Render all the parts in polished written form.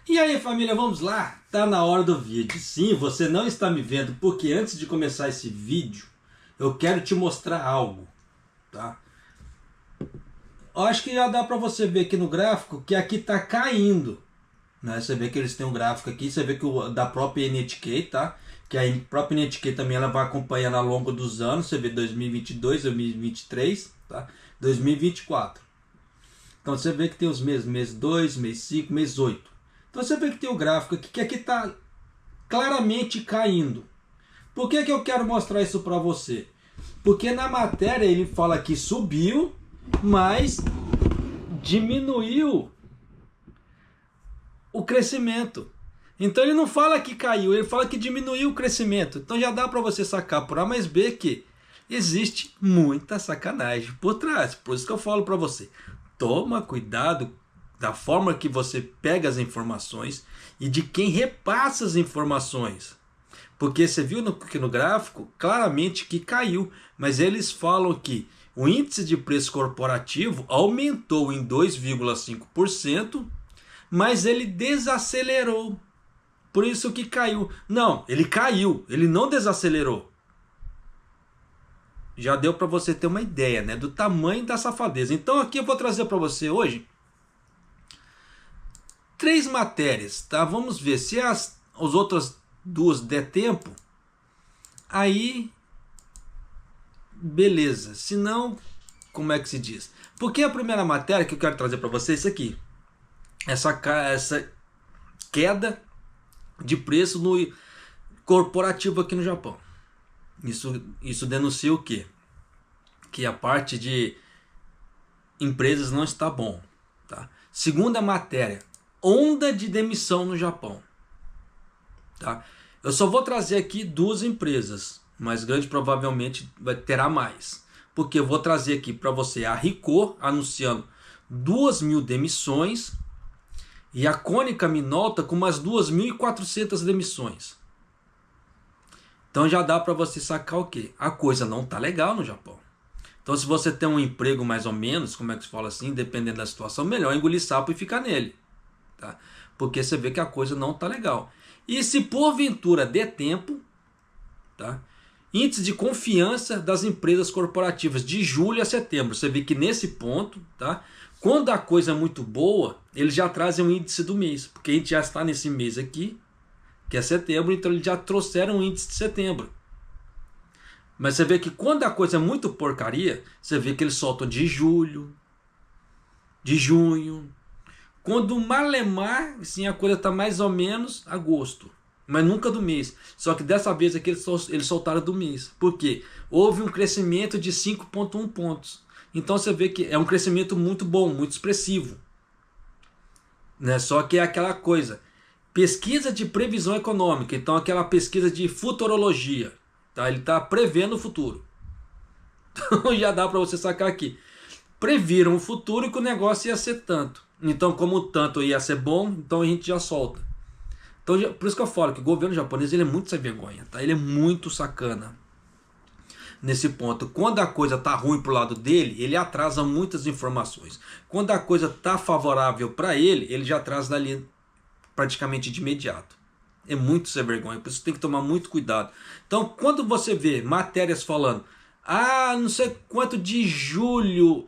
E aí família, vamos lá? Tá na hora do vídeo. Sim, você não está me vendo porque antes de começar esse vídeo eu quero te mostrar algo, tá? Eu acho que já dá para você ver aqui no gráfico que aqui tá caindo, né? Você vê que eles têm um gráfico aqui, você vê que o da própria NTK, tá? Que a própria NTK também ela vai acompanhando ao longo dos anos, você vê 2022, 2023, tá? 2024. Então você vê que tem os meses, mês 2, mês 5, mês 8. Então você vê que tem o gráfico aqui, que aqui está claramente caindo. Por que eu quero mostrar isso para você? Porque na matéria ele fala que subiu, mas diminuiu o crescimento. Então ele não fala que caiu, ele fala que diminuiu o crescimento. Então já dá para você sacar por A mais B que existe muita sacanagem por trás. Por isso que eu falo para você, toma cuidado da forma que você pega as informações e de quem repassa as informações. Porque você viu aqui no gráfico claramente que caiu, mas eles falam que o índice de preço corporativo aumentou em 2,5%, mas ele desacelerou. Por isso que caiu. Não, ele caiu, ele não desacelerou. Já deu para você ter uma ideia, né, do tamanho da safadeza. Então aqui eu vou trazer para você hoje 3 matérias, tá? Vamos ver se as outras 2 der tempo. Aí, beleza. Se não, como é que se diz? Porque a primeira matéria que eu quero trazer para você é isso aqui. Essa queda de preço no corporativo aqui no Japão. Isso denuncia o quê? Que a parte de empresas não está bom, tá? Segunda matéria, onda de demissão no Japão, tá? Eu só vou trazer aqui 2 empresas, mas grande provavelmente terá mais, porque eu vou trazer aqui para você a Ricoh anunciando 2.000 demissões e a Konica Minolta com umas 2.400 demissões. Então já dá para você sacar o que? A coisa não tá legal no Japão. Então se você tem um emprego mais ou menos, como é que se fala assim, dependendo da situação, melhor engolir sapo e ficar nele, tá? Porque você vê que a coisa não tá legal. E se porventura der tempo, tá? Índice de confiança das empresas corporativas de julho a setembro. Você vê que nesse ponto, tá? Quando a coisa é muito boa, eles já trazem o índice do mês, porque a gente já está nesse mês aqui, que é setembro, então eles já trouxeram o índice de setembro. Mas você vê que quando a coisa é muito porcaria, você vê que eles soltam de julho, de junho. Quando malemar, assim, a coisa está mais ou menos agosto, mas nunca do mês. Só que dessa vez aqui eles soltaram do mês. Por quê? Houve um crescimento de 5,1 pontos. Então você vê que é um crescimento muito bom, muito expressivo, né? Só que é aquela coisa, pesquisa de previsão econômica, então aquela pesquisa de futurologia, tá? Ele está prevendo o futuro. Então já dá para você sacar aqui. Previram o futuro e que o negócio ia ser tanto. Então como o tanto ia ser bom, então a gente já solta. Então por isso que eu falo que o governo japonês ele é muito sem vergonha, tá? Ele é muito sacana nesse ponto. Quando a coisa tá ruim pro lado dele, ele atrasa muitas informações. Quando a coisa tá favorável para ele já traz dali praticamente de imediato. É muito sem vergonha, por isso tem que tomar muito cuidado. Então quando você vê matérias falando, não sei quanto de julho,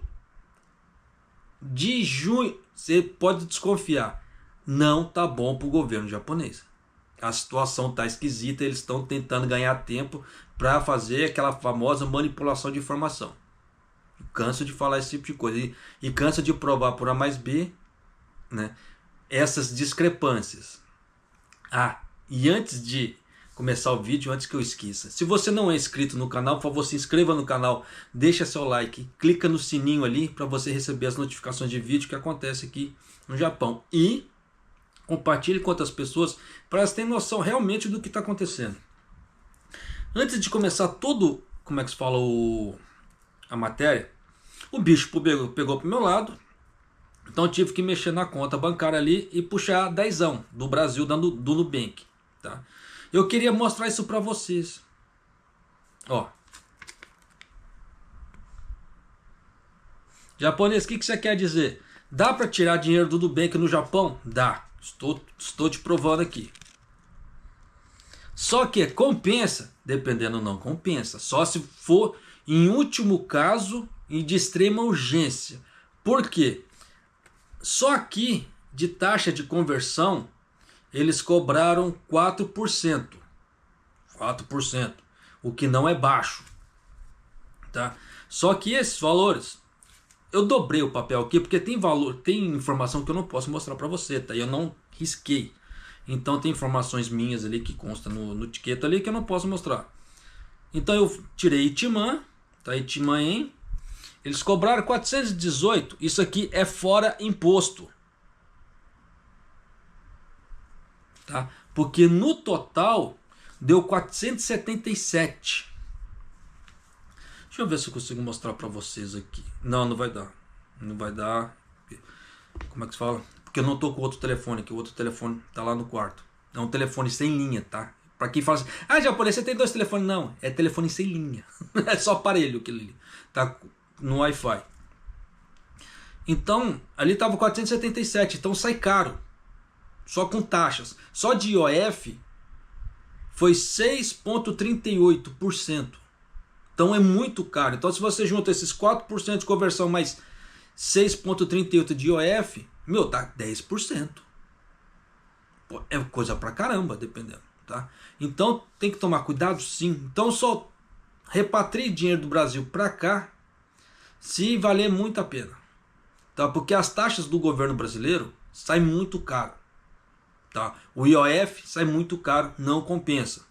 de junho, você pode desconfiar, não tá bom para o governo japonês. A situação tá esquisita, eles estão tentando ganhar tempo para fazer aquela famosa manipulação de informação. Eu canso de falar esse tipo de coisa e canso de provar por A mais B, né, essas discrepâncias. E antes de começar o vídeo, antes que eu esqueça, se você não é inscrito no canal, por favor, se inscreva no canal, deixa seu like, clica no sininho ali para você receber as notificações de vídeo que acontece aqui no Japão. E compartilhe com outras pessoas para elas terem noção realmente do que está acontecendo. Antes de começar todo, como é que se fala, a matéria, o bicho pegou pro meu lado, então eu tive que mexer na conta bancária ali e puxar 10ão do Brasil do Nubank, tá? Eu queria mostrar isso para vocês. Ó. Japonês, o que você quer dizer? Dá para tirar dinheiro do Nubank no Japão? Dá. Estou te provando aqui. Só que compensa, dependendo não compensa, só se for em último caso e de extrema urgência. Por quê? Só aqui de taxa de conversão eles cobraram 4%. 4%, o que não é baixo, tá? Só que esses valores, eu dobrei o papel aqui porque tem valor, tem informação que eu não posso mostrar para você, tá? Eu não risquei. Então tem informações minhas ali que constam no etiqueta ali que eu não posso mostrar. Então eu tirei Itimã, tá? Itimã, eles cobraram 418, isso aqui é fora imposto. Tá? Porque no total deu 477. Deixa eu ver se eu consigo mostrar para vocês aqui. Não, não vai dar. Não vai dar. Como é que se fala? Porque eu não tô com outro telefone aqui. O outro telefone tá lá no quarto. É um telefone sem linha, tá? Para quem fala assim, ah, japonês, você tem 2 telefones? Não, é telefone sem linha. É só aparelho aquilo ali. Tá no Wi-Fi. Então, ali tava 477. Então sai caro. Só com taxas. Só de IOF foi 6,38%. Então é muito caro. Então se você junta esses 4% de conversão mais 6,38% de IOF, meu, tá 10%. Pô, é coisa pra caramba, dependendo, tá? Então tem que tomar cuidado, sim. Então só repatrie dinheiro do Brasil pra cá se valer muito a pena, tá? Porque as taxas do governo brasileiro saem muito caro. Tá? O IOF sai muito caro, não compensa.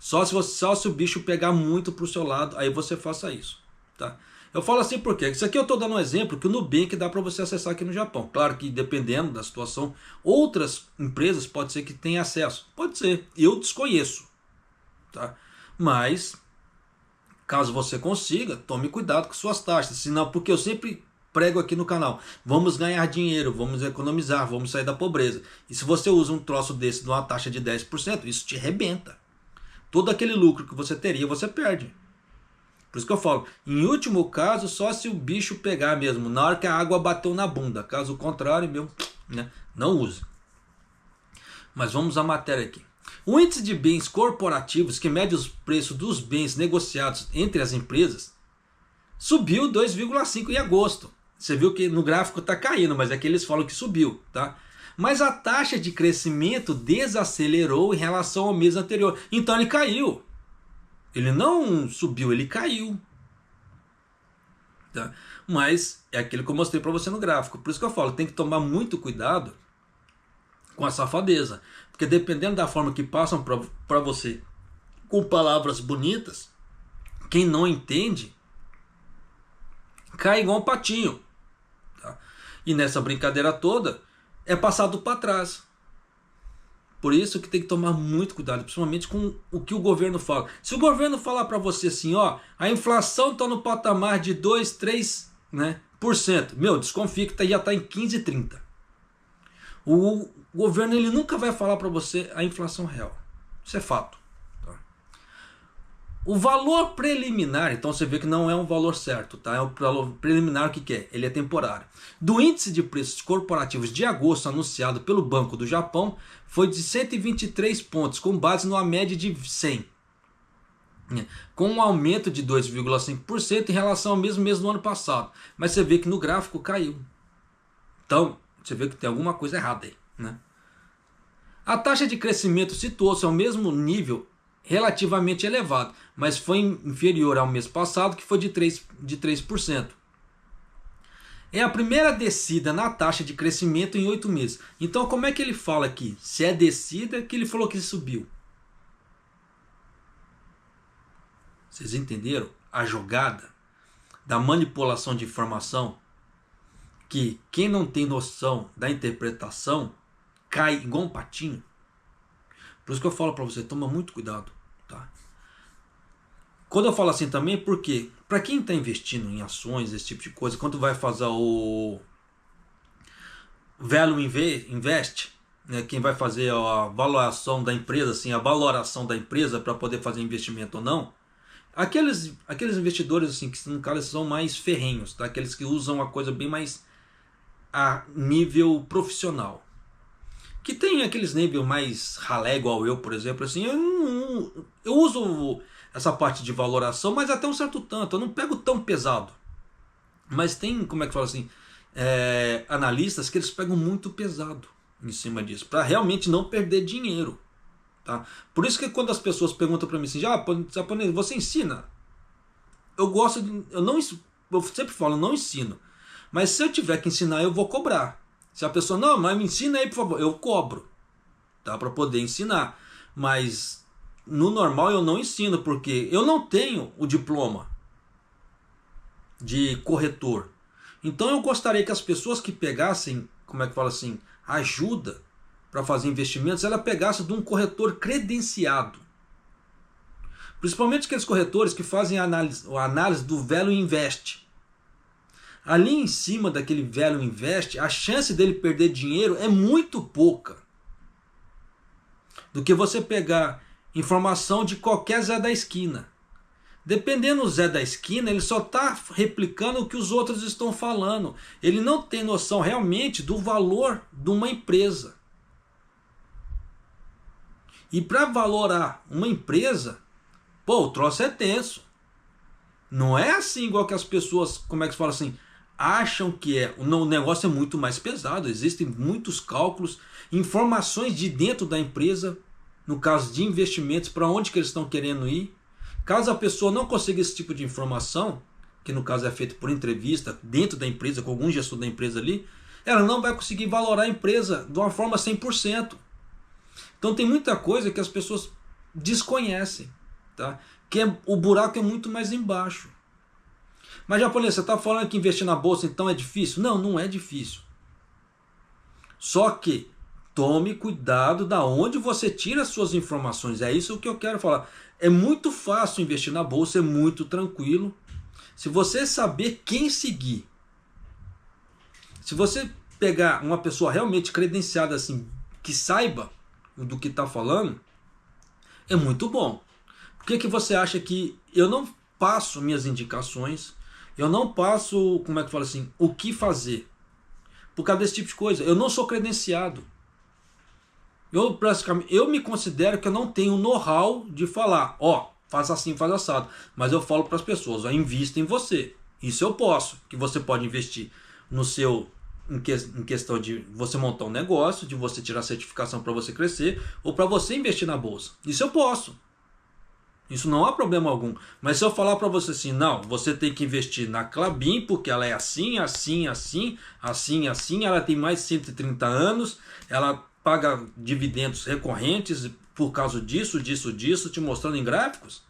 Só se o bicho pegar muito pro seu lado, aí você faça isso. Tá? Eu falo assim porque isso aqui eu estou dando um exemplo que o Nubank dá para você acessar aqui no Japão. Claro que dependendo da situação, outras empresas pode ser que tenham acesso. Pode ser, eu desconheço. Tá? Mas, caso você consiga, tome cuidado com suas taxas. Senão, porque eu sempre prego aqui no canal, vamos ganhar dinheiro, vamos economizar, vamos sair da pobreza. E se você usa um troço desse de uma taxa de 10%, isso te arrebenta. Todo aquele lucro que você teria, você perde. Por isso que eu falo, em último caso, só se o bicho pegar mesmo, na hora que a água bateu na bunda. Caso contrário, meu, né, não use. Mas vamos à matéria aqui. O índice de bens corporativos, que mede os preços dos bens negociados entre as empresas, subiu 2,5% em agosto. Você viu que no gráfico está caindo, mas é que eles falam que subiu, tá? Mas a taxa de crescimento desacelerou em relação ao mês anterior. Então ele caiu. Ele não subiu, ele caiu. Tá? Mas é aquilo que eu mostrei para você no gráfico. Por isso que eu falo, tem que tomar muito cuidado com a safadeza. Porque dependendo da forma que passam para você com palavras bonitas, quem não entende cai igual um patinho. Tá? E nessa brincadeira toda é passado para trás. Por isso que tem que tomar muito cuidado, principalmente com o que o governo fala. Se o governo falar para você assim, ó, a inflação está no patamar de 2, 3, né, por cento, meu, desconfie que já está em 15, 30. O governo ele nunca vai falar para você a inflação real. Isso é fato. Tá? O valor preliminar, então você vê que não é um valor certo, tá? É o valor preliminar, o que é? Ele é temporário. Do índice de preços corporativos de agosto anunciado pelo Banco do Japão, foi de 123 pontos, com base numa média de 100. Com um aumento de 2,5% em relação ao mesmo mês do ano passado. Mas você vê que no gráfico caiu. Então, você vê que tem alguma coisa errada aí, né? A taxa de crescimento situou-se ao mesmo nível relativamente elevado, mas foi inferior ao mês passado, que foi de 3%. É a primeira descida na taxa de crescimento em 8 meses. Então como é que ele fala aqui? Se é descida, que ele falou que subiu. Vocês entenderam a jogada da manipulação de informação? Que quem não tem noção da interpretação cai igual um patinho. Por isso que eu falo para você, toma muito cuidado. Tá? Quando eu falo assim também, porque para quem está investindo em ações, esse tipo de coisa, quando vai fazer o Value Invest, né, quem vai fazer a valoração da empresa, assim, a valoração da empresa para poder fazer investimento ou não, aqueles investidores assim, que no caso são mais ferrenhos, tá? Aqueles que usam a coisa bem mais a nível profissional. que tem aqueles níveis mais ralé igual eu, por exemplo, assim, eu uso essa parte de valoração, mas até um certo tanto, eu não pego tão pesado. Mas tem, como é que fala assim, analistas que eles pegam muito pesado em cima disso, para realmente não perder dinheiro. Tá? Por isso que quando as pessoas perguntam para mim assim, japonês, você ensina? Eu gosto de, eu sempre falo, não ensino. Mas se eu tiver que ensinar, eu vou cobrar. Se a pessoa, não, mas me ensina aí, por favor, eu cobro, tá? Para poder ensinar. Mas no normal eu não ensino, porque eu não tenho o diploma de corretor. Então eu gostaria que as pessoas que pegassem, como é que fala assim, ajuda para fazer investimentos, ela pegasse de um corretor credenciado. Principalmente aqueles corretores que fazem a análise do Value Invest. Ali em cima daquele Value Invest, a chance dele perder dinheiro é muito pouca. Do que você pegar informação de qualquer Zé da esquina. Dependendo do Zé da esquina, ele só está replicando o que os outros estão falando. Ele não tem noção realmente do valor de uma empresa. E para valorar uma empresa, pô, o troço é tenso. Não é assim igual que as pessoas, como é que se fala assim, acham que é. O negócio é muito mais pesado. Existem muitos cálculos, informações de dentro da empresa, no caso de investimentos, para onde que eles estão querendo ir. Caso a pessoa não consiga esse tipo de informação, que no caso é feito por entrevista dentro da empresa, com algum gestor da empresa ali, ela não vai conseguir valorar a empresa de uma forma 100%. Então tem muita coisa que as pessoas desconhecem, tá? Que o buraco é muito mais embaixo. Mas, japonês, você está falando que investir na bolsa então é difícil? Não, não é difícil. Só que tome cuidado da onde você tira as suas informações. É isso que eu quero falar. É muito fácil investir na bolsa, é muito tranquilo. Se você saber quem seguir. Se você pegar uma pessoa realmente credenciada assim, que saiba do que está falando, é muito bom. Por que você acha que eu não passo minhas indicações, eu não passo, como é que fala assim, o que fazer? Por causa desse tipo de coisa. Eu não sou credenciado. Eu me considero que eu não tenho know-how de falar, ó, faz assim, faz assado. Mas eu falo para as pessoas, ó, invista em você. Isso eu posso, que você pode investir no seu, em questão de você montar um negócio, de você tirar certificação para você crescer, ou para você investir na bolsa. Isso eu posso. Isso não há problema algum. Mas se eu falar para você assim, não, você tem que investir na Klabin, porque ela é assim, assim, assim, assim, assim, ela tem mais de 130 anos, ela paga dividendos recorrentes por causa disso, disso, disso, te mostrando em gráficos,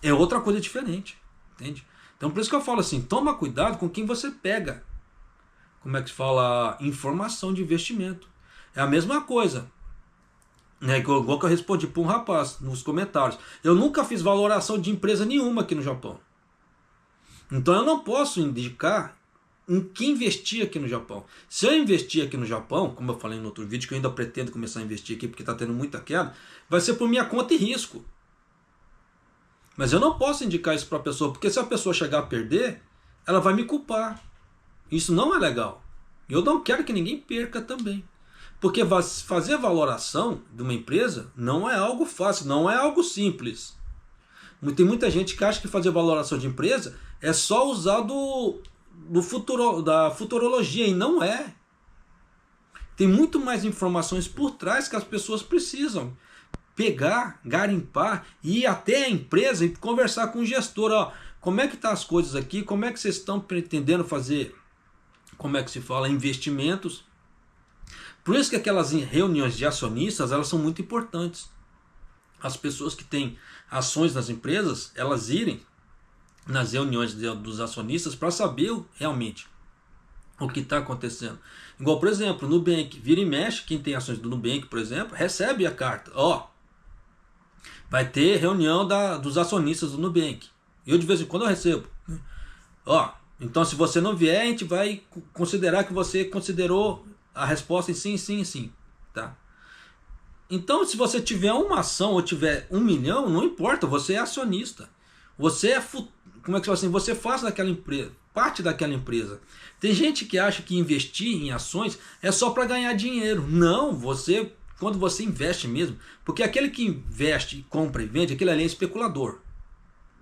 é outra coisa diferente, entende? Então por isso que eu falo assim, toma cuidado com quem você pega, como é que se fala, informação de investimento. É a mesma coisa, né, igual que eu respondi para um rapaz nos comentários. Eu nunca fiz valoração de empresa nenhuma aqui no Japão. Então eu não posso indicar em que investir aqui no Japão. Se eu investir aqui no Japão, como eu falei no outro vídeo, que eu ainda pretendo começar a investir aqui porque está tendo muita queda, vai ser por minha conta e risco. Mas eu não posso indicar isso para a pessoa, porque se a pessoa chegar a perder, ela vai me culpar. Isso não é legal. Eu não quero que ninguém perca também. Porque fazer valoração de uma empresa não é algo fácil, não é algo simples. Tem muita gente que acha que fazer valoração de empresa é só usar da futurologia, e não é. Tem muito mais informações por trás que as pessoas precisam pegar, garimpar, e ir até a empresa e conversar com o gestor. Ó, como é que tá as coisas aqui, como é que vocês estão pretendendo fazer, como é que se fala, investimentos. Por isso que aquelas reuniões de acionistas, elas são muito importantes. As pessoas que têm ações nas empresas, elas irem nas reuniões dos acionistas para saber realmente o que está acontecendo. Igual, por exemplo, no Nubank, vira e mexe, quem tem ações do Nubank, por exemplo, recebe a carta. Ó, vai ter reunião dos acionistas do Nubank. Eu de vez em quando eu recebo. Ó, então se você não vier, a gente vai considerar que você considerou a resposta em sim, sim, sim. Tá? Então, se você tiver uma ação ou tiver 1 milhão, não importa, você é acionista. Você é como é que assim, você faz daquela empresa, parte daquela empresa. Tem gente que acha que investir em ações é só para ganhar dinheiro. Não, quando você investe mesmo, porque aquele que investe, compra e vende, aquele ali é especulador,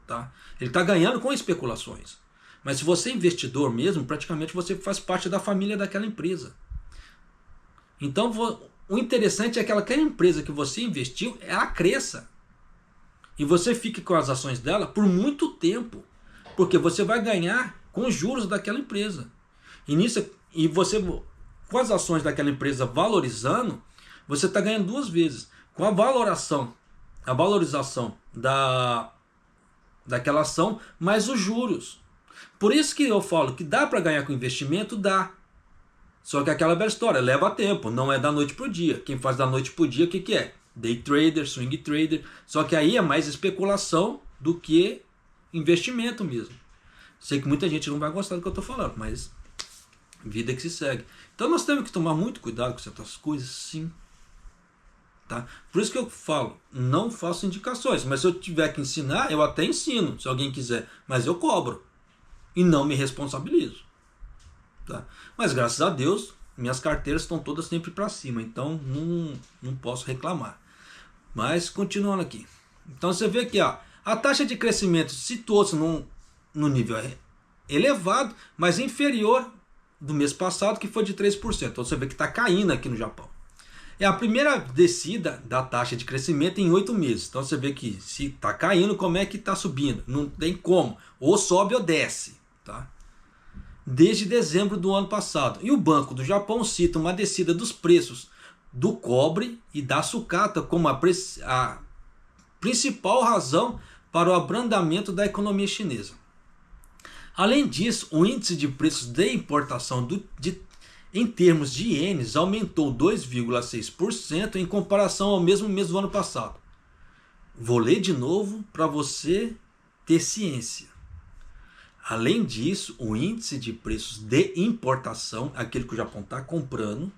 tá? Ele está ganhando com especulações. Mas se você é investidor mesmo, praticamente você faz parte da família daquela empresa. Então o interessante é que aquela empresa que você investiu, ela cresça. E você fique com as ações dela por muito tempo. Porque você vai ganhar com os juros daquela empresa. E você, com as ações daquela empresa valorizando, você está ganhando duas vezes. Com a valorização daquela ação, mais os juros. Por isso que eu falo que dá para ganhar com investimento, dá. Só que aquela velha história, leva tempo, não é da noite para o dia. Quem faz da noite para o dia, o que é? Day trader, swing trader. Só que aí é mais especulação do que investimento mesmo. Sei que muita gente não vai gostar do que eu estou falando, mas vida que se segue. Então nós temos que tomar muito cuidado com certas coisas, sim. Tá? Por isso que eu falo, não faço indicações. Mas se eu tiver que ensinar, eu até ensino, se alguém quiser. Mas eu cobro. E não me responsabilizo. Tá? Mas graças a Deus, minhas carteiras estão todas sempre para cima. Então não posso reclamar. Mas continuando aqui. Então você vê aqui, ó, a taxa de crescimento situou-se no nível elevado, mas inferior do mês passado, que foi de 3%. Então você vê que está caindo aqui no Japão. É a primeira descida da taxa de crescimento em 8 meses. Então você vê que se está caindo, como é que está subindo? Não tem como. Ou sobe ou desce. Tá? Desde dezembro do ano passado. E o Banco do Japão cita uma descida dos preços do cobre e da sucata como a principal razão para o abrandamento da economia chinesa. Além disso, o índice de preços de importação em termos de ienes aumentou 2,6% em comparação ao mesmo mês do ano passado. Vou ler de novo para você ter ciência. Além disso, o índice de preços de importação, aquele que o Japão está comprando,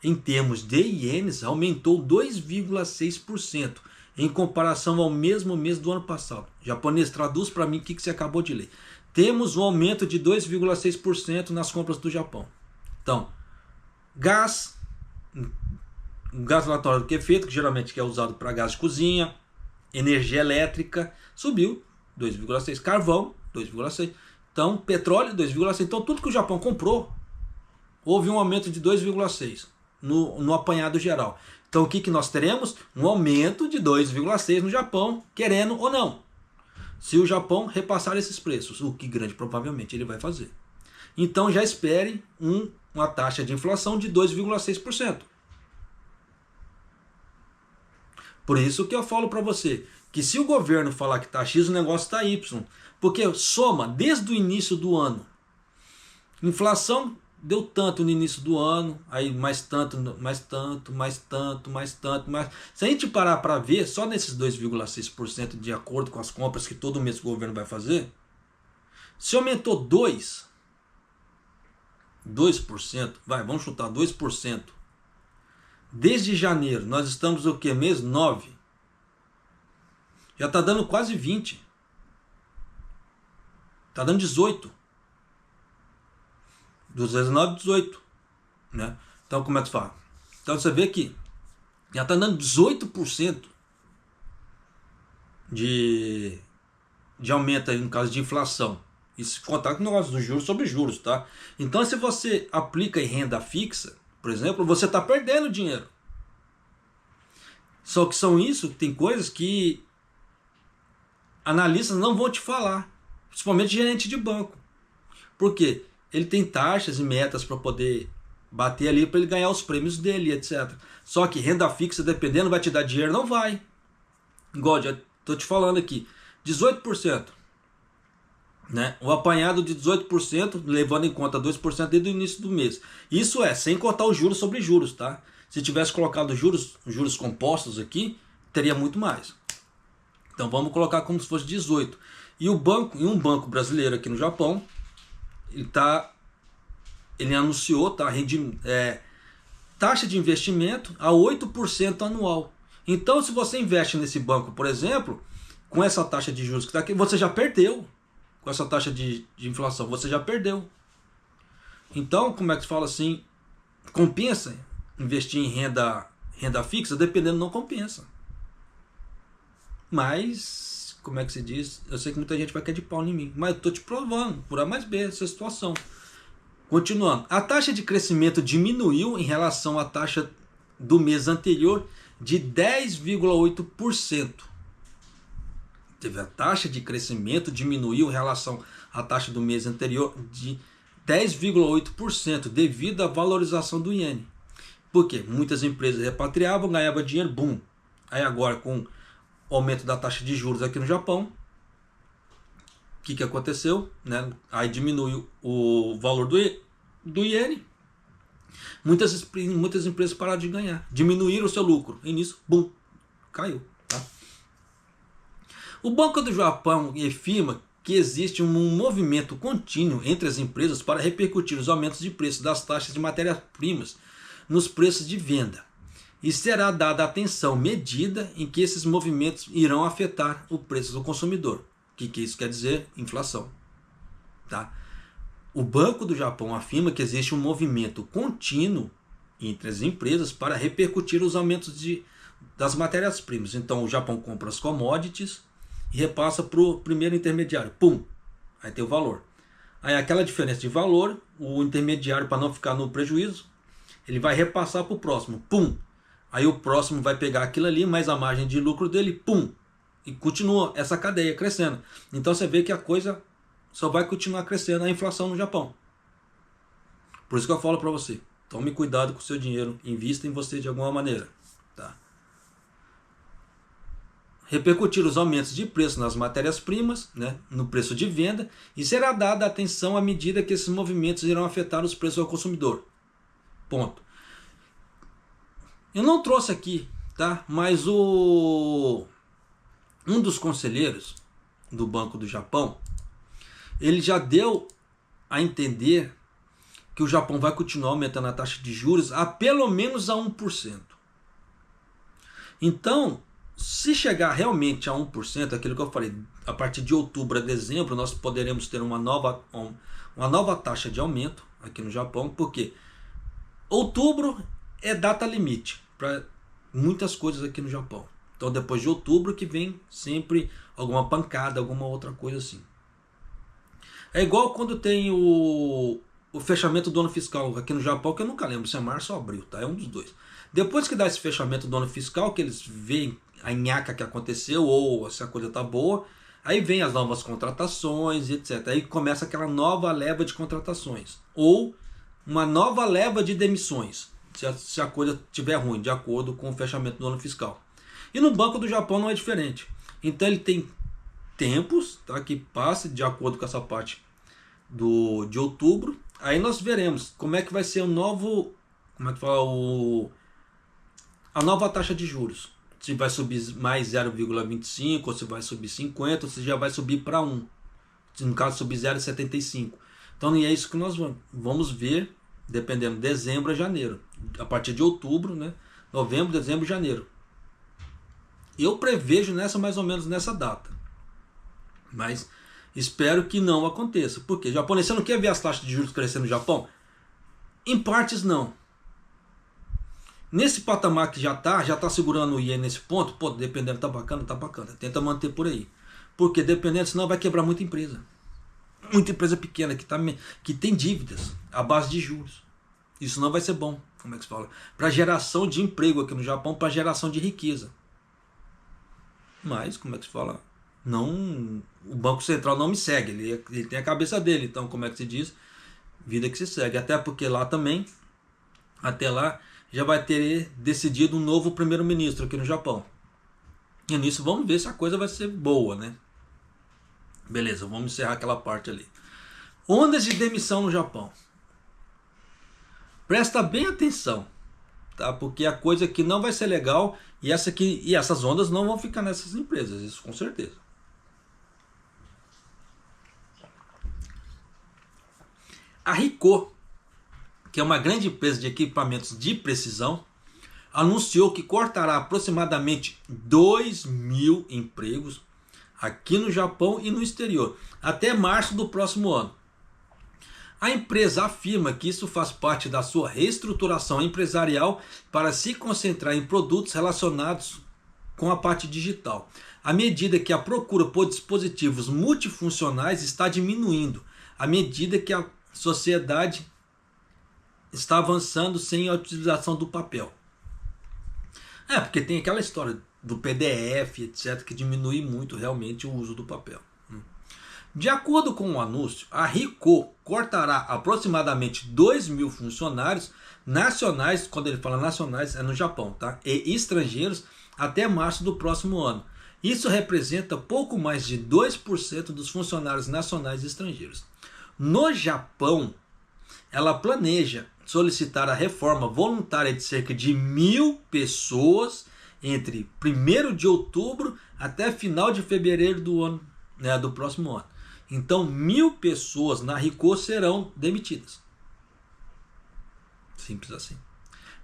em termos de ienes, aumentou 2,6% em comparação ao mesmo mês do ano passado. Japonês, traduz para mim o que você acabou de ler. Temos um aumento de 2,6% nas compras do Japão. Então, gás relatório do liquefeito, que geralmente é usado para gás de cozinha, energia elétrica, subiu 2,6%. Carvão, 2,6%. Então, petróleo, 2,6%. Então, tudo que o Japão comprou, houve um aumento de 2,6% no apanhado geral. Então, o que nós teremos? Um aumento de 2,6% no Japão, querendo ou não. Se o Japão repassar esses preços, o que grande provavelmente ele vai fazer. Então, já espere uma taxa de inflação de 2,6%. Por isso que eu falo para você, que se o governo falar que está X, o negócio está Y. Porque soma desde o início do ano. Inflação deu tanto no início do ano, aí mais tanto. Se a gente parar para ver, só nesses 2,6% de acordo com as compras que todo mês o governo vai fazer, se aumentou 2%, vamos chutar 2%. Desde janeiro, nós estamos o que? Mês 9. Já está dando quase 20. Está dando 18. 19, 18. Né? Então, como é que fala? Então, você vê que já está dando 18% de aumento aí no caso de inflação. Isso contar com o negócio dos juros sobre juros, tá? Então, se você aplica em renda fixa, por exemplo, você está perdendo dinheiro. Só que tem coisas que analistas não vão te falar, principalmente gerente de banco. Por quê? Ele tem taxas e metas para poder bater ali, para ele ganhar os prêmios dele, etc. Só que renda fixa, dependendo, vai te dar dinheiro? Não vai. Igual, já estou te falando aqui, 18%. Né? O apanhado de 18%, levando em conta 2% desde o início do mês. Isso é sem contar os juros sobre juros, tá? Se tivesse colocado juros compostos aqui, teria muito mais. Então vamos colocar como se fosse 18%. E um banco brasileiro aqui no Japão, ele anunciou taxa de investimento a 8% anual. Então, se você investe nesse banco, por exemplo, com essa taxa de juros que está aqui, você já perdeu. com essa taxa de inflação? Você já perdeu. Então, como é que se fala assim? Compensa investir em renda fixa? Dependendo, não compensa. Mas, como é que se diz? Eu sei que muita gente vai querer de pau em mim, mas eu estou te provando, por A mais B, essa situação. Continuando, a taxa de crescimento diminuiu em relação à taxa do mês anterior de 10,8%. Teve a taxa de crescimento diminuiu em relação à taxa do mês anterior de 10,8% devido à valorização do iene. Por quê? Muitas empresas repatriavam, ganhavam dinheiro, boom. Aí agora com o aumento da taxa de juros aqui no Japão, o que aconteceu? Né? Aí diminuiu o valor do iene. Muitas empresas pararam de ganhar, diminuíram o seu lucro. E nisso, bum, caiu. Tá? O Banco do Japão afirma que existe um movimento contínuo entre as empresas para repercutir os aumentos de preço das taxas de matérias-primas nos preços de venda. E será dada atenção medida em que esses movimentos irão afetar o preço do consumidor. O que isso quer dizer? Inflação. Tá? O Banco do Japão afirma que existe um movimento contínuo entre as empresas para repercutir os aumentos das matérias-primas. Então o Japão compra as commodities e repassa para o primeiro intermediário. Pum! Aí tem o valor. Aí aquela diferença de valor, o intermediário, para não ficar no prejuízo, ele vai repassar para o próximo. Pum! Aí o próximo vai pegar aquilo ali, mais a margem de lucro dele, pum! E continua essa cadeia crescendo. Então você vê que a coisa só vai continuar crescendo, a inflação no Japão. Por isso que eu falo para você, tome cuidado com o seu dinheiro, invista em você de alguma maneira. Tá? Repercutir os aumentos de preço nas matérias-primas, né, no preço de venda, e será dada atenção à medida que esses movimentos irão afetar os preços ao consumidor. Ponto. Eu não trouxe aqui, tá? Mas um dos conselheiros do Banco do Japão, ele já deu a entender que o Japão vai continuar aumentando a taxa de juros a pelo menos a 1%. Então, se chegar realmente a 1%, aquilo que eu falei, a partir de outubro a dezembro, nós poderemos ter uma nova taxa de aumento aqui no Japão, porque outubro é data limite para muitas coisas aqui no Japão. Então, depois de outubro que vem sempre alguma pancada, alguma outra coisa assim. É igual quando tem o fechamento do ano fiscal aqui no Japão, que eu nunca lembro se é março ou abril, tá? É um dos dois. Depois que dá esse fechamento do ano fiscal, que eles veem a nhaca que aconteceu ou se a coisa tá boa, aí vem as novas contratações, etc. Aí começa aquela nova leva de contratações ou uma nova leva de demissões, se a coisa estiver ruim, de acordo com o fechamento do ano fiscal. E no Banco do Japão não é diferente. Então ele tem tempos, tá, que passe de acordo com essa parte de outubro. Aí nós veremos como é que vai ser a nova taxa de juros. Se vai subir mais 0,25, ou se vai subir 50, ou se já vai subir para 1. Se no caso subir 0,75. Então é isso que nós vamos ver, dependendo de dezembro a janeiro. A partir de outubro, né? Novembro, dezembro, janeiro. Eu prevejo mais ou menos nessa data. Mas espero que não aconteça. Por quê? Japonês, você não quer ver as taxas de juros crescendo no Japão? Em partes não. Nesse patamar que já está segurando o iene nesse ponto, pô, dependendo, tá bacana. Tenta manter por aí. Porque dependendo, senão vai quebrar muita empresa. Muita empresa pequena que tem dívidas à base de juros. Isso não vai ser bom, como é que se fala? Para geração de emprego aqui no Japão, para geração de riqueza. Mas, como é que se fala? Não, o Banco Central não me segue, ele tem a cabeça dele, então como é que se diz? Vida que se segue, até porque lá também, até lá, já vai ter decidido um novo primeiro-ministro aqui no Japão. E nisso vamos ver se a coisa vai ser boa, né? Beleza, vamos encerrar aquela parte ali. Ondas de demissão no Japão. Presta bem atenção, tá? Porque a coisa aqui não vai ser legal e essas ondas não vão ficar nessas empresas, isso com certeza. A Ricoh, que é uma grande empresa de equipamentos de precisão, anunciou que cortará aproximadamente 2.000 empregos aqui no Japão e no exterior, até março do próximo ano. A empresa afirma que isso faz parte da sua reestruturação empresarial para se concentrar em produtos relacionados com a parte digital, à medida que a procura por dispositivos multifuncionais está diminuindo, à medida que a sociedade está avançando sem a utilização do papel. Porque tem aquela história do PDF, etc., que diminui muito realmente o uso do papel. De acordo com o anúncio, a Ricoh cortará aproximadamente 2.000 funcionários nacionais, quando ele fala nacionais é no Japão, tá? E estrangeiros até março do próximo ano. Isso representa pouco mais de 2% dos funcionários nacionais e estrangeiros. No Japão, ela planeja solicitar a reforma voluntária de cerca de 1.000 pessoas entre 1º de outubro até final de fevereiro do ano, do próximo ano. Então 1.000 pessoas na Ricoh serão demitidas. Simples assim.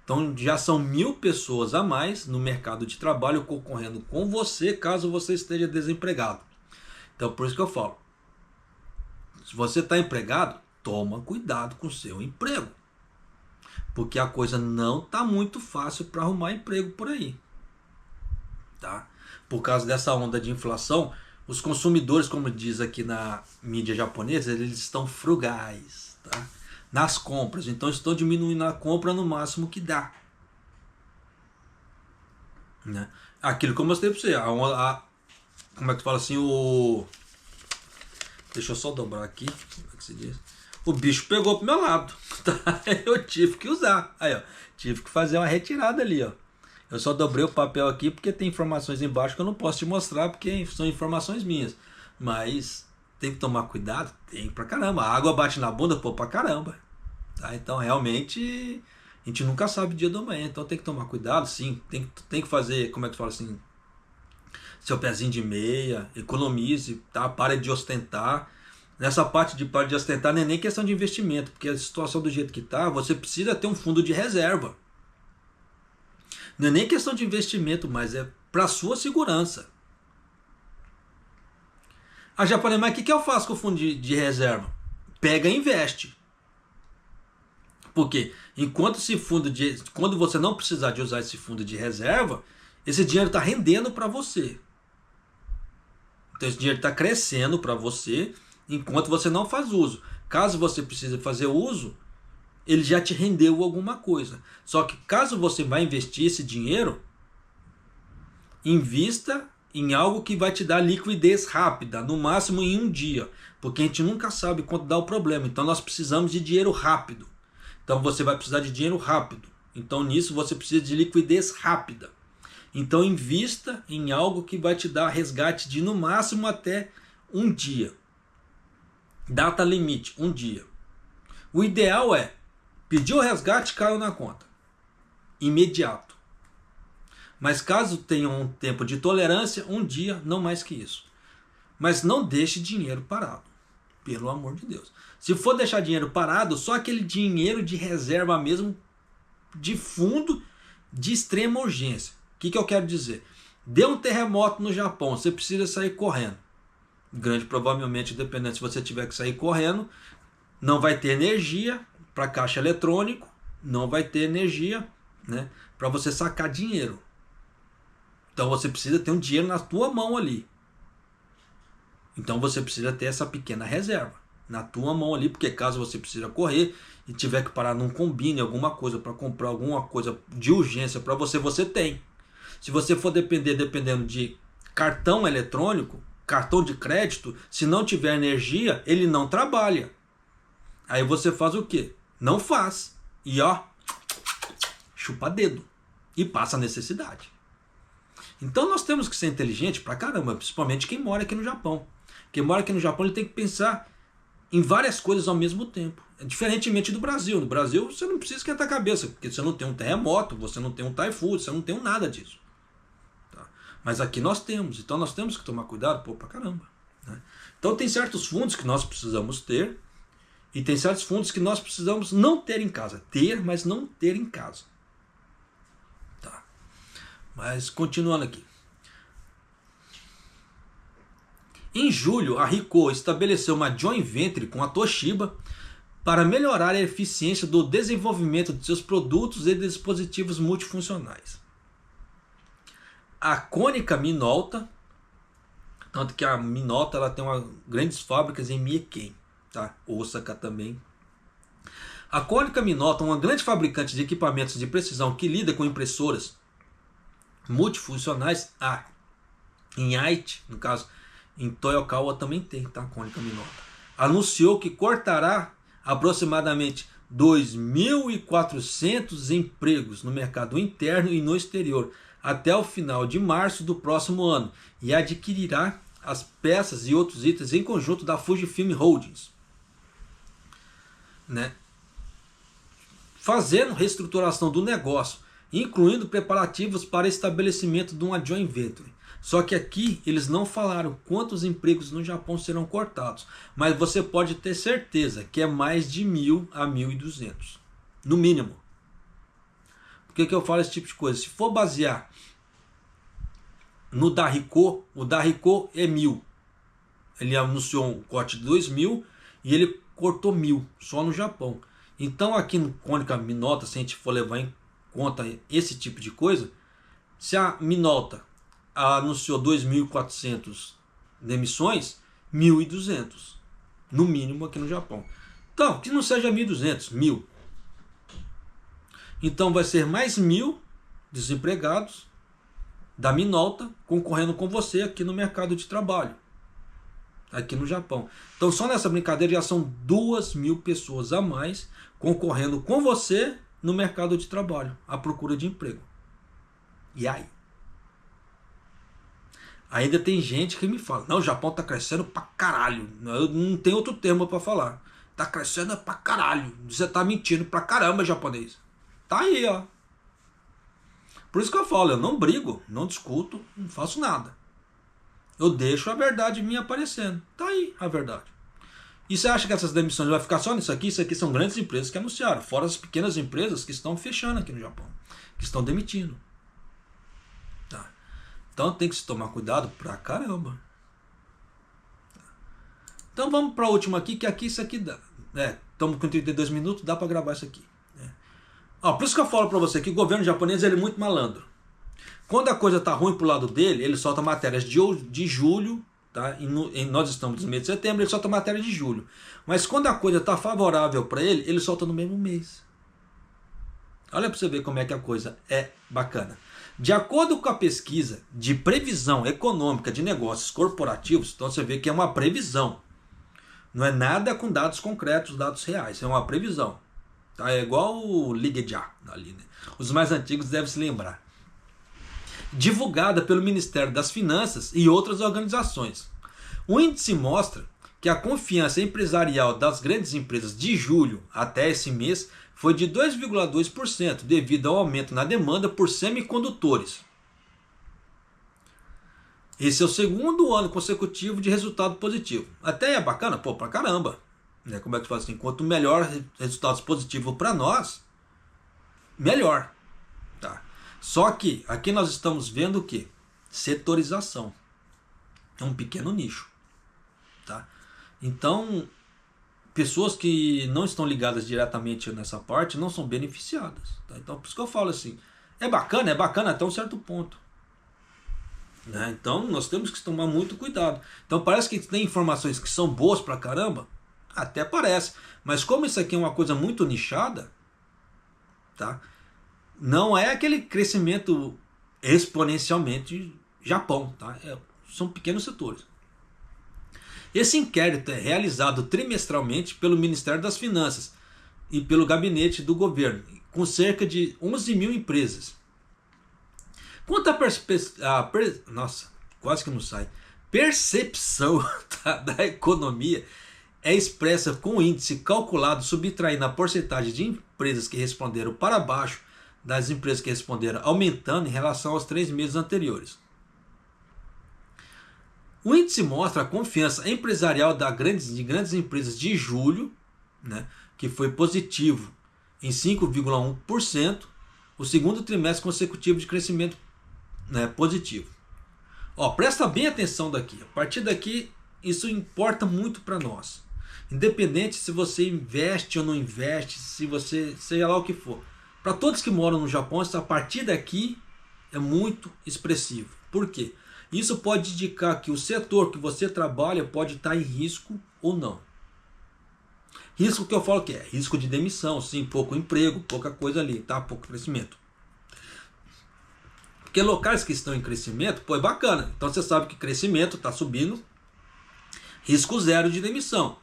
Então já são 1.000 pessoas a mais no mercado de trabalho concorrendo com você, caso você esteja desempregado. Então por isso que eu falo, se você está empregado, toma cuidado com o seu emprego, porque a coisa não está muito fácil para arrumar emprego por aí, tá? Por causa dessa onda de inflação, os consumidores, como diz aqui na mídia japonesa, eles estão frugais, tá? Nas compras, então estão diminuindo a compra no máximo que dá, né? Aquilo que eu mostrei para você, como é que fala assim, deixa eu só dobrar aqui, como é que se diz? O bicho pegou pro meu lado, tá? Eu tive que usar, aí ó, tive que fazer uma retirada ali, ó. Eu só dobrei o papel aqui porque tem informações embaixo que eu não posso te mostrar porque são informações minhas. Mas tem que tomar cuidado? Tem pra caramba. A água bate na bunda, pô, pra caramba. Tá? Então realmente a gente nunca sabe o dia do amanhã. Então tem que tomar cuidado, sim. Tem que fazer, como é que fala assim? Seu pezinho de meia, economize, tá? Pare de ostentar. Nessa parte de pare de ostentar não é nem questão de investimento, porque a situação do jeito que tá, você precisa ter um fundo de reserva. Não é nem questão de investimento, mas é para sua segurança. A japonesa, mas o que eu faço com o fundo de reserva? Pega e investe. Porque enquanto quando você não precisar de usar esse fundo de reserva, esse dinheiro está rendendo para você. Então esse dinheiro está crescendo para você enquanto você não faz uso. Caso você precise fazer uso, ele já te rendeu alguma coisa. Só que caso você vá investir esse dinheiro, invista em algo que vai te dar liquidez rápida, no máximo em um dia, porque a gente nunca sabe quanto dá o problema. Então nós precisamos de dinheiro rápido. Então você vai precisar de dinheiro rápido. Então nisso você precisa de liquidez rápida. Então invista em algo que vai te dar resgate de no máximo até um dia. Data limite, um dia. O ideal é pedir o resgate, caiu na conta. Imediato. Mas caso tenha um tempo de tolerância, um dia, não mais que isso. Mas não deixe dinheiro parado. Pelo amor de Deus. Se for deixar dinheiro parado, só aquele dinheiro de reserva mesmo, de fundo, de extrema urgência. O que eu quero dizer? Deu um terremoto no Japão, você precisa sair correndo. Grande provavelmente, dependendo se você tiver que sair correndo, não vai ter energia para caixa eletrônico, não vai ter energia, né, para você sacar dinheiro. Então você precisa ter um dinheiro na tua mão ali. Então você precisa ter essa pequena reserva na tua mão ali, porque caso você precisa correr e tiver que parar num Combine, alguma coisa para comprar alguma coisa de urgência para você, você tem. Se você for dependendo de cartão eletrônico, cartão de crédito, se não tiver energia, ele não trabalha. Aí você faz o quê? Não faz. E ó, chupa dedo. E passa necessidade. Então nós temos que ser inteligente pra caramba, principalmente quem mora aqui no Japão. Quem mora aqui no Japão, ele tem que pensar em várias coisas ao mesmo tempo. Diferentemente do Brasil. No Brasil você não precisa esquentar a cabeça, porque você não tem um terremoto, você não tem um taifun, você não tem nada disso. Tá? Mas aqui nós temos, então nós temos que tomar cuidado, pô, pra caramba. Né? Então tem certos fundos que nós precisamos ter, e tem certos fundos que nós precisamos não ter em casa. Ter, mas não ter em casa. Tá. Mas continuando aqui. Em julho, a Ricoh estabeleceu uma joint venture com a Toshiba para melhorar a eficiência do desenvolvimento de seus produtos e dispositivos multifuncionais. A Konica Minolta, tanto que a Minolta ela tem grandes fábricas em Mieken, tá? Osaka também. A Konica Minolta é uma grande fabricante de equipamentos de precisão que lida com impressoras multifuncionais. Em Aichi, no caso, em Toyokawa também tem, tá? A Konica Minolta anunciou que cortará aproximadamente 2.400 empregos no mercado interno e no exterior até o final de março do próximo ano e adquirirá as peças e outros itens em conjunto da Fujifilm Holdings, né? Fazendo reestruturação do negócio, incluindo preparativos para estabelecimento de uma joint venture. Só que aqui eles não falaram quantos empregos no Japão serão cortados, mas você pode ter certeza que é mais de 1.000 a 1.200, no mínimo. Por que eu falo esse tipo de coisa? Se for basear no da Ricoh, o da Ricoh é 1.000. Ele anunciou um corte de 2.000 e ele cortou 1.000 só no Japão. Então aqui no Konica Minolta, se a gente for levar em conta esse tipo de coisa, se a Minolta anunciou 2.400 demissões, 1.200 no mínimo aqui no Japão. Então, que não seja 1.200, 1.000. Então vai ser mais 1.000 desempregados da Minolta concorrendo com você aqui no mercado de trabalho, aqui no Japão. Então só nessa brincadeira já são 2.000 pessoas a mais concorrendo com você no mercado de trabalho, à procura de emprego. E aí? Ainda tem gente que me fala, não, o Japão tá crescendo pra caralho. Eu não tenho outro termo pra falar. Tá crescendo pra caralho. Você tá mentindo pra caramba, japonês. Tá aí, ó. Por isso que eu falo, eu não brigo, não discuto, não faço nada. Eu deixo a verdade minha aparecendo. Tá aí a verdade. E você acha que essas demissões vai ficar só nisso aqui? Isso aqui são grandes empresas que anunciaram, fora as pequenas empresas que estão fechando aqui no Japão, que estão demitindo. Tá. Então tem que se tomar cuidado pra caramba. Então vamos para a última aqui, que aqui isso aqui dá. Estamos com 32 minutos, dá para gravar isso aqui. Por isso que eu falo para você que o governo japonês ele é muito malandro. Quando a coisa tá ruim pro lado dele, ele solta matérias de julho, tá? E nós estamos no mês de setembro, ele solta matéria de julho. Mas quando a coisa tá favorável para ele solta no mesmo mês. Olha para você ver como é que a coisa é bacana. De acordo com a pesquisa de previsão econômica de negócios corporativos, então você vê que é uma previsão. Não é nada com dados concretos, dados reais, é uma previsão. Tá? É igual o Ligue-Já ali, né? Os mais antigos devem se lembrar. Divulgada pelo Ministério das Finanças e outras organizações. O índice mostra que a confiança empresarial das grandes empresas de julho até esse mês foi de 2,2% devido ao aumento na demanda por semicondutores. Esse é o segundo ano consecutivo de resultado positivo. Até é bacana, pô, pra caramba. Como é que fala assim? Quanto melhor resultados positivos para nós, melhor. Tá? Só que aqui nós estamos vendo o que? Setorização. É um pequeno nicho. Tá? Então, pessoas que não estão ligadas diretamente nessa parte não são beneficiadas. Tá? Então, por isso que eu falo assim, é bacana até um certo ponto. Né? Então, nós temos que tomar muito cuidado. Então, parece que tem informações que são boas pra caramba, até parece, mas como isso aqui é uma coisa muito nichada, tá? Não é aquele crescimento exponencialmente Japão, tá? São pequenos setores. Esse inquérito é realizado trimestralmente pelo Ministério das Finanças e pelo gabinete do governo, com cerca de 11.000 empresas. Quanto à percepção tá, da economia é expressa com o índice calculado subtraindo a porcentagem de empresas que responderam para baixo das empresas que responderam aumentando em relação aos 3 meses anteriores. O índice mostra a confiança empresarial de grandes empresas de julho, né, que foi positivo em 5,1%, o segundo trimestre consecutivo de crescimento, né, positivo. Presta bem atenção daqui. A partir daqui isso importa muito para nós. Independente se você investe ou não investe, se você, seja lá o que for. Para todos que moram no Japão, a partir daqui é muito expressivo. Por quê? Isso pode indicar que o setor que você trabalha pode estar em risco ou não. Risco que eu falo que é risco de demissão, sim, pouco emprego, pouca coisa ali, tá? Pouco crescimento. Porque locais que estão em crescimento, pô, é bacana. Então você sabe que crescimento está subindo, risco zero de demissão.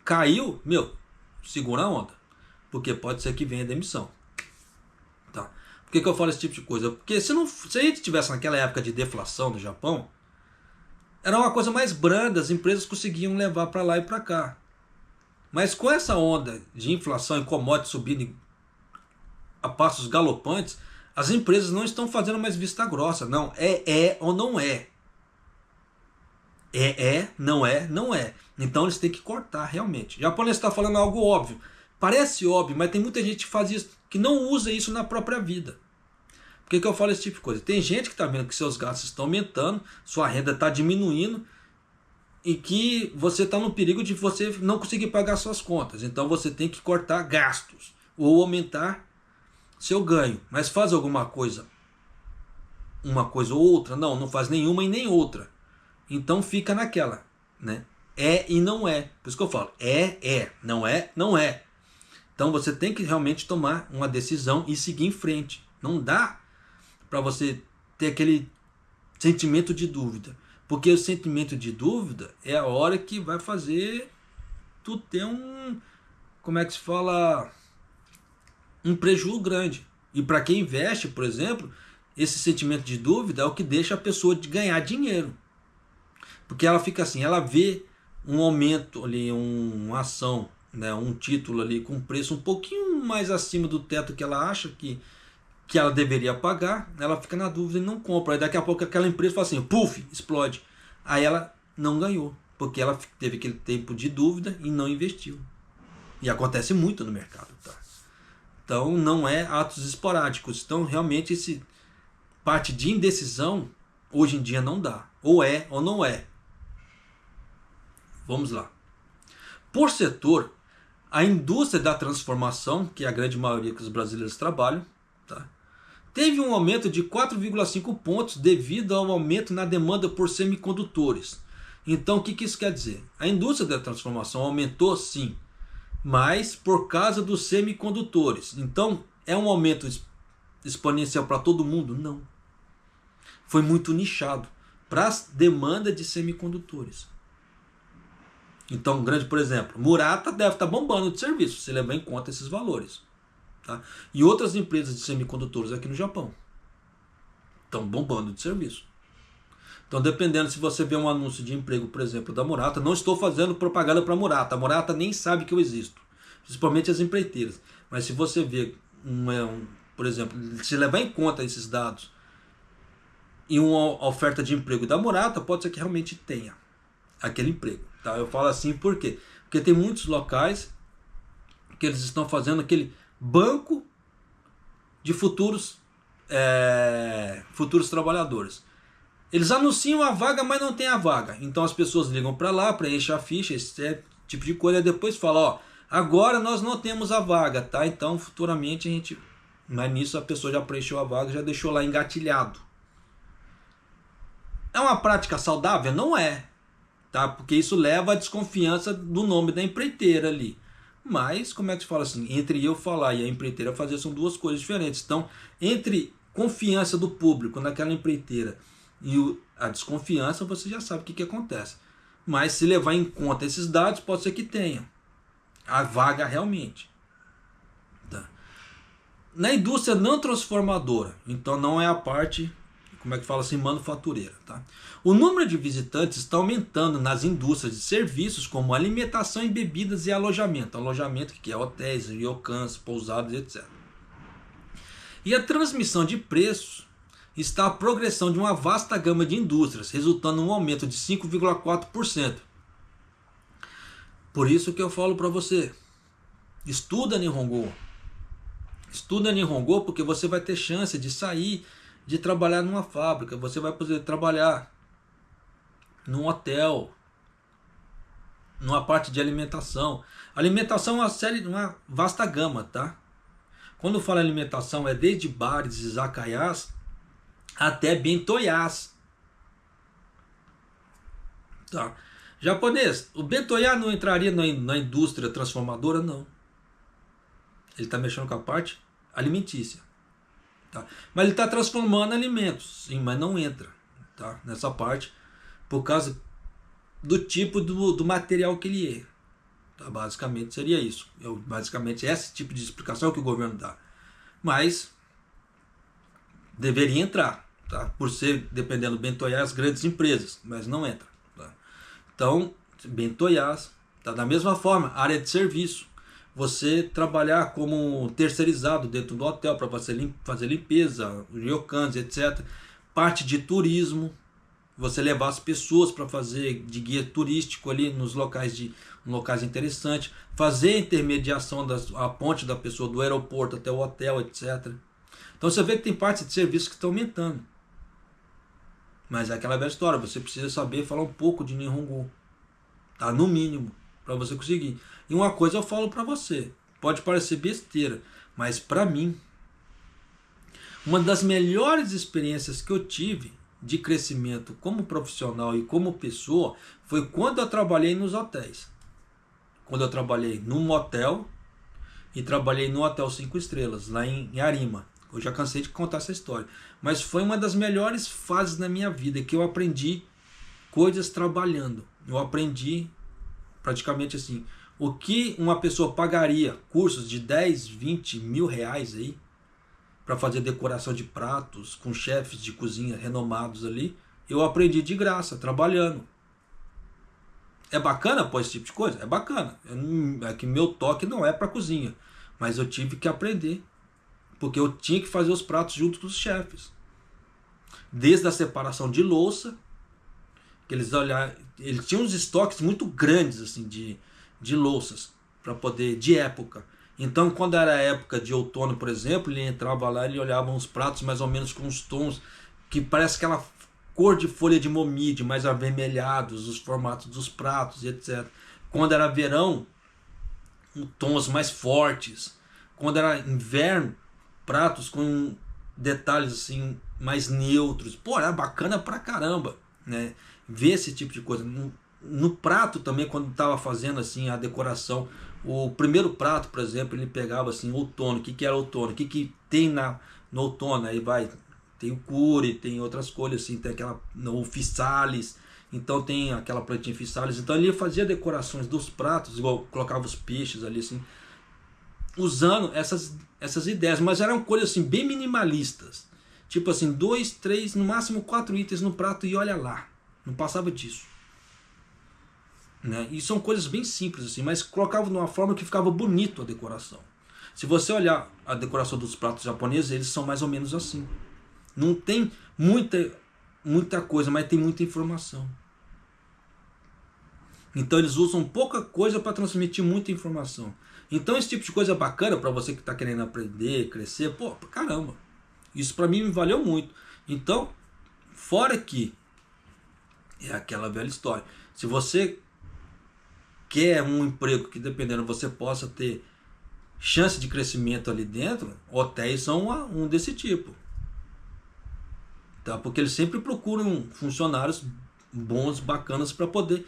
Caiu, meu, segura a onda. Porque pode ser que venha demissão. Tá? Por que eu falo esse tipo de coisa? Porque se a gente tivesse naquela época de deflação no Japão, era uma coisa mais branda, as empresas conseguiam levar para lá e para cá. Mas com essa onda de inflação e commodities subindo a passos galopantes, as empresas não estão fazendo mais vista grossa. Não, é ou não é. Não é, não é. Então eles têm que cortar realmente. O japonês está falando algo óbvio. Parece óbvio, mas tem muita gente que faz isso, que não usa isso na própria vida. Por que eu falo esse tipo de coisa? Tem gente que está vendo que seus gastos estão aumentando, sua renda está diminuindo, e que você está no perigo de você não conseguir pagar suas contas. Então você tem que cortar gastos ou aumentar seu ganho. Mas faz alguma coisa, uma coisa ou outra? Não, não faz nenhuma e nem outra. Então fica naquela, né? É e não é. Por isso que eu falo, não é, não é. Então você tem que realmente tomar uma decisão e seguir em frente. Não dá para você ter aquele sentimento de dúvida. Porque o sentimento de dúvida é a hora que vai fazer tu ter como é que se fala, um prejuízo grande. E para quem investe, por exemplo, esse sentimento de dúvida é o que deixa a pessoa de ganhar dinheiro. Porque ela fica assim, ela vê um aumento ali, uma ação, né, um título ali com preço um pouquinho mais acima do teto que ela acha que ela deveria pagar, ela fica na dúvida e não compra. Aí daqui a pouco aquela empresa fala assim, puf, explode. Aí ela não ganhou, porque ela teve aquele tempo de dúvida e não investiu. E acontece muito no mercado, tá? Então não é atos esporádicos. Então realmente esse parte de indecisão hoje em dia não dá. Ou é ou não é. Vamos lá. Por setor, a indústria da transformação, que é a grande maioria que os brasileiros trabalham, tá? Teve um aumento de 4,5 pontos devido ao aumento na demanda por semicondutores. Então o que isso quer dizer? A indústria da transformação aumentou sim, mas por causa dos semicondutores. Então é um aumento exponencial para todo mundo? Não. Foi muito nichado para a demanda de semicondutores. Então, grande, por exemplo, Murata deve estar bombando de serviço, se levar em conta esses valores. Tá? E outras empresas de semicondutores aqui no Japão estão bombando de serviço. Então, dependendo se você vê um anúncio de emprego, por exemplo, da Murata, não estou fazendo propaganda para a Murata. A Murata nem sabe que eu existo, principalmente as empreiteiras. Mas se você vê, por exemplo, se levar em conta esses dados e uma oferta de emprego da Murata, pode ser que realmente tenha aquele emprego. Tá? Eu falo assim por quê? Porque tem muitos locais que eles estão fazendo aquele banco de futuros trabalhadores. Eles anunciam a vaga, mas não tem a vaga. Então as pessoas ligam para lá, preenchem a ficha, esse tipo de coisa, e depois falam, ó, agora nós não temos a vaga, tá? Então futuramente a gente... Mas nisso a pessoa já preencheu a vaga, já deixou lá engatilhado. É uma prática saudável? Não é. Tá? Porque isso leva à desconfiança do nome da empreiteira ali. Mas, como é que se fala assim? Entre eu falar e a empreiteira fazer são duas coisas diferentes. Então, entre confiança do público naquela empreiteira e a desconfiança, você já sabe o que acontece. Mas se levar em conta esses dados, pode ser que tenha a vaga realmente. Tá? Na indústria não transformadora, então não é a parte, como é que fala assim, manufatureira. Tá? O número de visitantes está aumentando nas indústrias de serviços como alimentação e bebidas e alojamento. Alojamento que é hotéis, ryokans, pousadas, etc. E a transmissão de preços está a progressão de uma vasta gama de indústrias, resultando em um aumento de 5,4%. Por isso que eu falo para você, estuda Nihongo. Estuda Nihongo porque você vai ter chance de sair, de trabalhar numa fábrica, você vai poder trabalhar num hotel, numa parte de alimentação. Alimentação é uma vasta gama, tá? Quando fala alimentação é desde bares, izakayas até bentoyás. Tá? Japonês, o bentoyá não entraria na indústria transformadora, não. Ele está mexendo com a parte alimentícia. Tá? Mas ele está transformando alimentos, sim, mas não entra, tá? Nessa parte, por causa do tipo do material que ele é. Tá? Basicamente seria isso. Basicamente esse tipo de explicação que o governo dá. Mas deveria entrar, tá? Por ser, dependendo do bentoyá, as grandes empresas, mas não entra. Tá? Então, bentoyás, tá? Da mesma forma, área de serviço. Você trabalhar como terceirizado dentro do hotel para fazer limpeza, ryokans, etc. Parte de turismo, você levar as pessoas para fazer de guia turístico ali nos locais interessantes, fazer a intermediação a ponte da pessoa do aeroporto até o hotel, etc. Então você vê que tem partes de serviço que estão aumentando. Mas é aquela velha história, você precisa saber falar um pouco de Nihongo, tá? No mínimo, para você conseguir. E uma coisa eu falo para você, pode parecer besteira, mas para mim, uma das melhores experiências que eu tive de crescimento como profissional e como pessoa foi quando eu trabalhei nos hotéis. Quando eu trabalhei num motel e trabalhei no Hotel 5 Estrelas, lá em Arima. Eu já cansei de contar essa história. Mas foi uma das melhores fases na minha vida que eu aprendi coisas trabalhando. Eu aprendi praticamente assim, o que uma pessoa pagaria, cursos de 10, 20 mil reais aí, para fazer decoração de pratos, com chefes de cozinha renomados ali, eu aprendi de graça, trabalhando. É bacana pô, esse tipo de coisa? É bacana. É que meu toque não é para cozinha, mas eu tive que aprender, porque eu tinha que fazer os pratos junto com os chefes. Desde a separação de louça, que eles tinham uns estoques muito grandes assim de louças para poder de época. Então, quando era a época de outono, por exemplo, ele entrava lá e ele olhava uns pratos mais ou menos com uns tons que parece aquela cor de folha de momide, mais avermelhados, os formatos dos pratos, etc. Quando era verão, tons mais fortes. Quando era inverno, pratos com detalhes assim mais neutros. Pô, era bacana pra caramba, né? Ver esse tipo de coisa. No prato também, quando estava fazendo assim a decoração, o primeiro prato, por exemplo, ele pegava assim outono. O que era outono? O que tem no outono? Aí tem o cure, tem outras cores assim, tem o fissalis, então tem aquela plantinha fissalis. Então ele fazia decorações dos pratos, igual colocava os peixes ali assim, usando essas ideias, mas eram coisas assim bem minimalistas. Tipo assim, 2, 3, no máximo 4 itens no prato e olha lá. Não passava disso. Né? E são coisas bem simples assim, mas colocavam de uma forma que ficava bonito a decoração. Se você olhar a decoração dos pratos japoneses, eles são mais ou menos assim. Não tem muita coisa, mas tem muita informação. Então eles usam pouca coisa para transmitir muita informação. Então esse tipo de coisa é bacana para você que está querendo aprender, crescer. Pô, caramba. Isso para mim me valeu muito. Então, fora que é aquela velha história. Se você quer um emprego que, dependendo, você possa ter chance de crescimento ali dentro, hotéis são um desse tipo. Tá? Porque eles sempre procuram funcionários bons, bacanas, para poder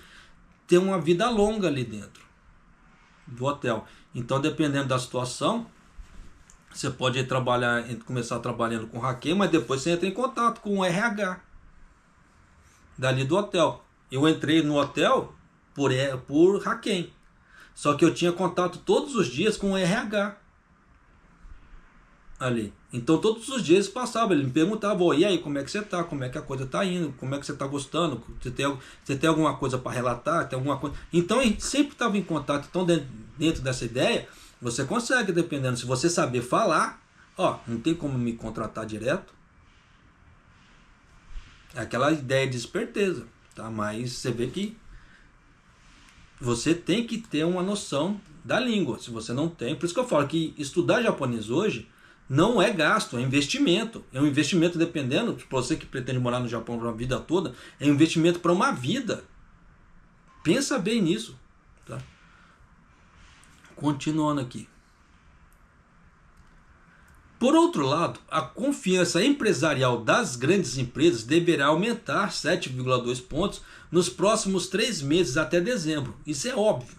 ter uma vida longa ali dentro do hotel. Então, dependendo da situação, você pode começar trabalhando com hacking, mas depois você entra em contato com o RH dali do hotel. Eu entrei no hotel por hacking, só que eu tinha contato todos os dias com o RH ali. Então todos os dias passava, ele me perguntava, e aí, como é que você tá? Como é que a coisa tá indo? Como é que você tá gostando? Você tem alguma coisa para relatar? Tem alguma coisa? Então a gente sempre estava em contato. Então dentro dessa ideia, você consegue, dependendo, se você saber falar, não tem como me contratar direto. É aquela ideia de esperteza, tá? Mas você vê que você tem que ter uma noção da língua. Se você não tem, por isso que eu falo que estudar japonês hoje não é gasto, é investimento. É um investimento dependendo, para você que pretende morar no Japão para a vida toda, é um investimento para uma vida. Pensa bem nisso. tá? Continuando aqui. Por outro lado, a confiança empresarial das grandes empresas deverá aumentar 7,2 pontos nos próximos 3 meses até dezembro. Isso é óbvio.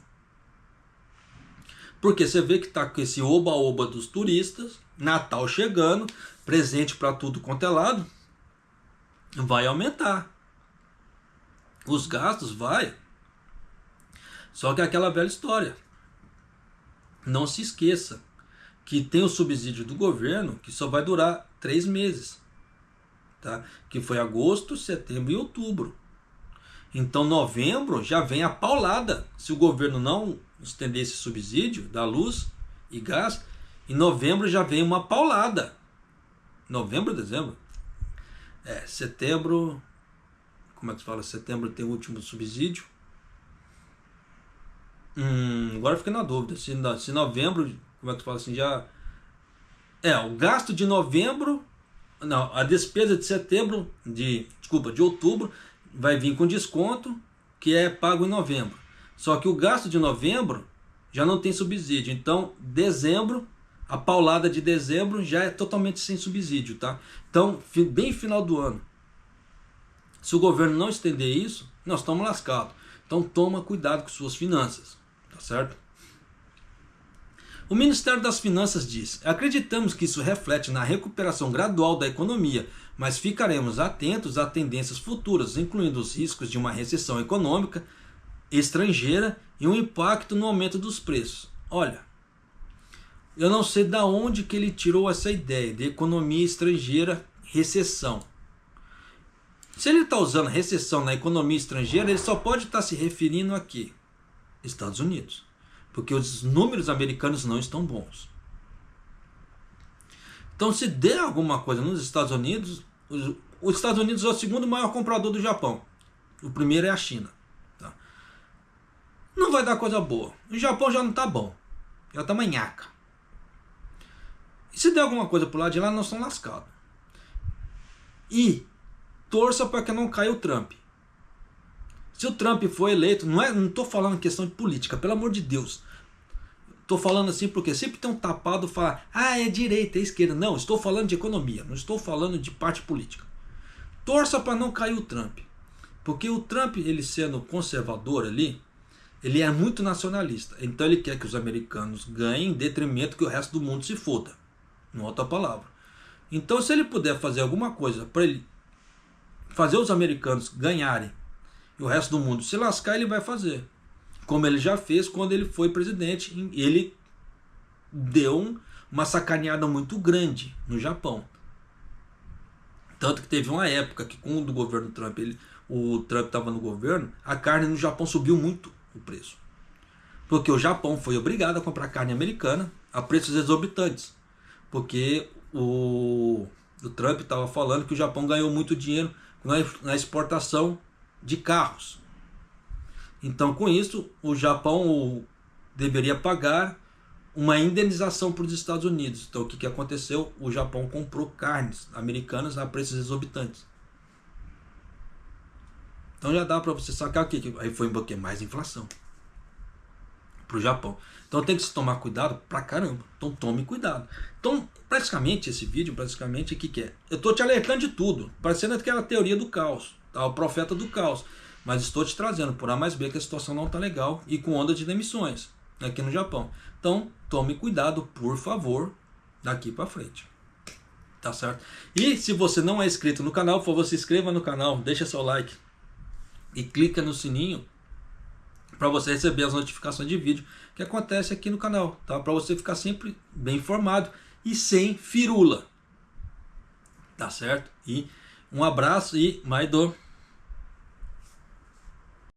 Porque você vê que está com esse oba-oba dos turistas, Natal chegando, presente para tudo quanto é lado, vai aumentar. Os gastos vai. Só que é aquela velha história. Não se esqueça que tem o subsídio do governo que só vai durar 3 meses, tá? Que foi agosto, setembro e outubro. Então novembro já vem a paulada. Se o governo não estender esse subsídio da luz e gás, em novembro já vem uma paulada. Novembro, dezembro? Setembro, como é que se fala? Setembro tem o último subsídio. Agora eu fiquei na dúvida. Se novembro, como é que se fala assim, já... o gasto de novembro... Não, a despesa de setembro, de outubro, vai vir com desconto, que é pago em novembro. Só que o gasto de novembro já não tem subsídio. Então, dezembro, a paulada de dezembro já é totalmente sem subsídio, tá? Então, bem final do ano. Se o governo não estender isso, nós estamos lascados. Então, toma cuidado com suas finanças, tá certo? O Ministério das Finanças diz: acreditamos que isso reflete na recuperação gradual da economia, mas ficaremos atentos a tendências futuras, incluindo os riscos de uma recessão econômica estrangeira e um impacto no aumento dos preços. Olha, eu não sei de onde que ele tirou essa ideia de economia estrangeira, recessão. Se ele está usando recessão na economia estrangeira, ele só pode estar se referindo aqui, Estados Unidos. Porque os números americanos não estão bons. Então, se der alguma coisa nos Estados Unidos, os Estados Unidos é o segundo maior comprador do Japão. O primeiro é a China. Tá? Não vai dar coisa boa. O Japão já não está bom. Já está manhaca. E se der alguma coisa por lá de lá, nós estamos lascados. E torça para que não caia o Trump. Se o Trump for eleito, não estou falando questão de política, pelo amor de Deus. Estou falando assim porque sempre tem um tapado falar, é direita, é esquerda. Não, estou falando de economia, não estou falando de parte política. Torça para não cair o Trump. Porque o Trump, ele sendo conservador ali, ele é muito nacionalista. Então ele quer que os americanos ganhem em detrimento que o resto do mundo se foda. Não é outra palavra. Então se ele puder fazer alguma coisa para ele fazer os americanos ganharem e o resto do mundo se lascar, ele vai fazer. Como ele já fez quando ele foi presidente. Ele deu uma sacaneada muito grande no Japão. Tanto que teve uma época que quando o governo Trump, o Trump estava no governo, a carne no Japão subiu muito o preço. Porque o Japão foi obrigado a comprar carne americana a preços exorbitantes. Porque o Trump estava falando que o Japão ganhou muito dinheiro na exportação de carros. Então, com isso, o Japão deveria pagar uma indenização para os Estados Unidos. Então, o que aconteceu? O Japão comprou carnes americanas a preços exorbitantes. Então, já dá para você sacar o que aí foi mais inflação para o Japão. Então, tem que se tomar cuidado pra caramba. Então, tome cuidado. Então, praticamente, esse vídeo, o que é? Eu estou te alertando de tudo, parecendo aquela teoria do caos, tá? O profeta do caos. Mas estou te trazendo por A mais B que a situação não está legal e com onda de demissões aqui no Japão. Então, tome cuidado, por favor, daqui para frente. Tá certo? E se você não é inscrito no canal, por favor, se inscreva no canal, deixa seu like e clica no sininho para você receber as notificações de vídeo que acontece aqui no canal, tá? Para você ficar sempre bem informado e sem firula. Tá certo? E um abraço e Maido.